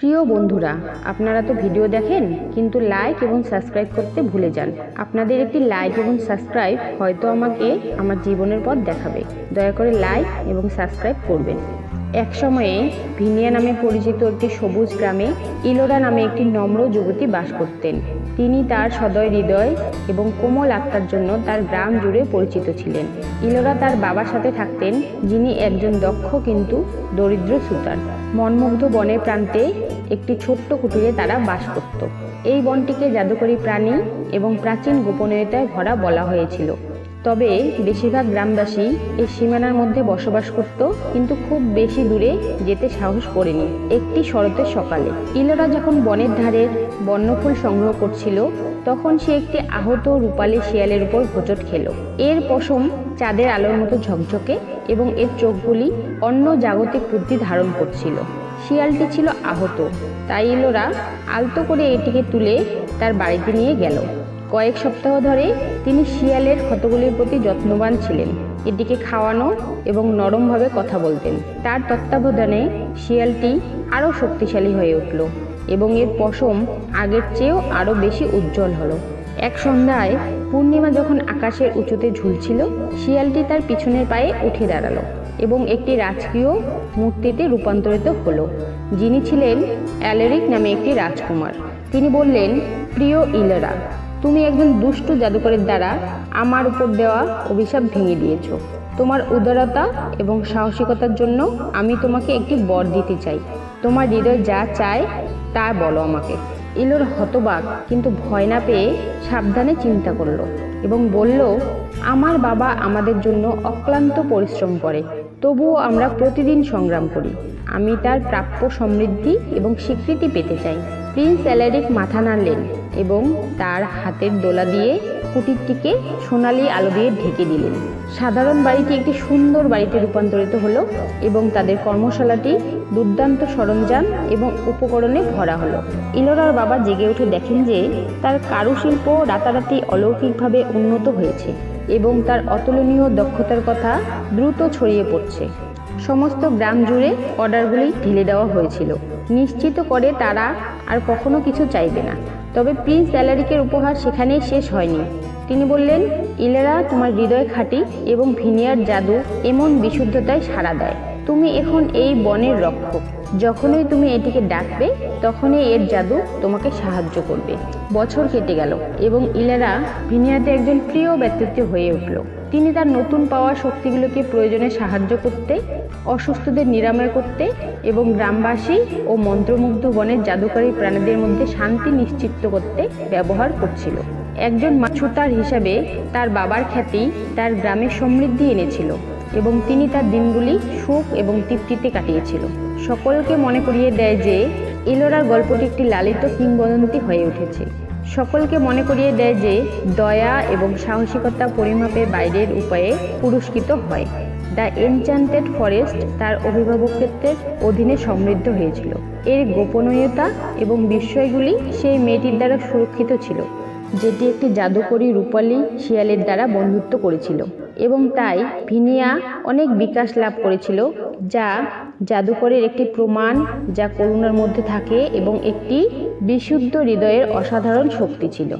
প্রিয় বন্ধুরা, আপনারা তো ভিডিও দেখেন কিন্তু লাইক এবং সাবস্ক্রাইব করতে ভুলে যান। আপনাদের একটি লাইক এবং সাবস্ক্রাইব হয়তো আমাকে আমার জীবনের পথ দেখাবে। দয়া করে লাইক এবং সাবস্ক্রাইব করবেন। এক সময়ে ভিনিয়া নামে পরিচিত একটি সবুজ গ্রামে ইলোরা নামে একটি নম্র যুবতী বাস করতেন। তিনি তার সদয় হৃদয় এবং কোমল আত্মার জন্য তার গ্রাম জুড়ে পরিচিত ছিলেন। ইলোরা তার বাবার সাথে থাকতেন, যিনি একজন দক্ষ কিন্তু দরিদ্র সুতার। মনমুগ্ধ বনের প্রান্তে একটি ছোট্ট কুটিরে তারা বাস করত। এই বনটিকে জাদুকরী প্রাণী এবং প্রাচীন গোপনীয়তায় ভরা বলা হয়েছিল। তবে বেশিরভাগ গ্রামবাসী এই সীমানার মধ্যে বসবাস করত, কিন্তু খুব বেশি দূরে যেতে সাহস করেনি। একটি শরতের সকালে ইলোরা যখন বনের ধারের বন্যফুল সংগ্রহ করছিল, তখন সে একটি আহত রূপালী শিয়ালের উপর হোঁচট খেল। এর পশম চাঁদের আলোর মতো ঝকঝকে এবং এর চোখগুলি অন্য জাগতিক বুদ্ধি ধারণ করছিল। শিয়ালটি ছিল আহত, তাই ইলোরা আলতো করে এটিকে তুলে তার বাড়িতে নিয়ে গেল। কয়েক সপ্তাহ ধরে তিনি শিয়ালের ক্ষতগুলির প্রতি যত্নবান ছিলেন, এটিকে খাওয়ানো এবং নরমভাবে কথা বলতেন। তার তত্ত্বাবধানে শিয়ালটি আরও শক্তিশালী হয়ে উঠল এবং এর পশম আগের চেয়েও আরও বেশি উজ্জ্বল হলো। এক সন্ধ্যায় পূর্ণিমা যখন আকাশের উঁচুতে ঝুলছিল, শিয়ালটি তার পিছনের পায়ে উঠে দাঁড়ালো এবং একটি রাজকীয় মূর্তিতে রূপান্তরিত হলো, যিনি ছিলেন অ্যালেরিক নামে একটি রাজকুমার। তিনি বললেন, প্রিয় ইলোরা, তুমি একজন দুষ্টু জাদুকরের দ্বারা আমার উপর দেওয়া অভিশাপ ভেঙে দিয়েছ। তোমার উদারতা এবং সাহসিকতার জন্য আমি তোমাকে একটি বর দিতে চাই। তোমার হৃদয় যা চায় তা বলো আমাকে। ইলোরা হতবাক কিন্তু ভয় না পেয়ে সাবধানে চিন্তা করলো এবং বলল, আমার বাবা আমাদের জন্য অক্লান্ত পরিশ্রম করে, তবুও আমরা প্রতিদিন সংগ্রাম করি। আমি তার প্রাপ্য সমৃদ্ধি এবং স্বীকৃতি পেতে চাই। প্রিন্স অ্যালেরিক মাথা নাড়লেন এবং তার হাতের দোলা দিয়ে কুটিরটিকে সোনালি আলো দিয়ে ঢেকে দিলেন। সাধারণ বাড়িটি একটি সুন্দর বাড়িতে রূপান্তরিত হলো এবং তাদের কর্মশালাটি দুর্দান্ত সরঞ্জাম এবং উপকরণে ভরা হলো। ইলোরার বাবা জেগে উঠে দেখেন যে তার কারুশিল্প রাতারাতি অলৌকিকভাবে উন্নত হয়েছে এবং তার অতুলনীয় দক্ষতার কথা দ্রুত ছড়িয়ে পড়ছে। সমস্ত গ্রাম জুড়ে অর্ডারগুলি ঢেলে দেওয়া হয়েছিল, নিশ্চিত করে তারা আর কখনো কিছু চাইবে না। তবে প্রিন্স অ্যালেরিকের উপহার সেখানেই শেষ হয়নি। তিনি বললেন, ইলোরা, তোমার হৃদয় খাঁটি এবং ভিনিয়ার জাদু এমন বিশুদ্ধতায় সাড়া দেয়। তুমি এখন এই বনের রক্ষক। যখনই তুমি এটিকে ডাকবে, তখনই এর জাদু তোমাকে সাহায্য করবে। বছর কেটে গেল এবং ইলোরা ভিনিয়াতে একজন প্রিয় ব্যক্তিত্ব হয়ে উঠল। তিনি তার নতুন পাওয়া শক্তিগুলোকে প্রয়োজনে সাহায্য করতে, অসুস্থদের নিরাময় করতে এবং গ্রামবাসী ও মন্ত্রমুগ্ধ বনের জাদুকরী প্রাণীদের মধ্যে শান্তি নিশ্চিত করতে ব্যবহার করছিল। একজন মাছুতার হিসাবে তার বাবার খ্যাতি তার গ্রামে সমৃদ্ধি এনেছিল এবং তিনি তার দিনগুলি সুখ এবং তৃপ্তিতে কাটিয়েছিল। সকলকে মনে করিয়ে দেয় যে ইলোরার গল্পটি একটি লালিত কিংবদন্তি হয়ে উঠেছে। সকলকে মনে করিয়ে দেয় যে দয়া এবং সাহসিকতা পরিমাপের বাইরের উপায়ে পুরস্কৃত হয়। দ্য এনচ্যান্টেড ফরেস্ট তার অভিভাবকত্বের অধীনে সমৃদ্ধ হয়েছিল। এর গোপনীয়তা এবং বিস্ময়গুলি সেই মেয়েটির দ্বারা সুরক্ষিত ছিল, যেটি একটি জাদুকরী রূপালী শিয়ালের দ্বারা বন্ধুত্ব করেছিল। এবং তাই ভিনিয়া অনেক বিকাশ লাভ করেছিল, যা জাদুকরের একটি প্রমাণ যা করুণার মধ্যে থাকে এবং একটি বিশুদ্ধ হৃদয়ের অসাধারণ শক্তি ছিল।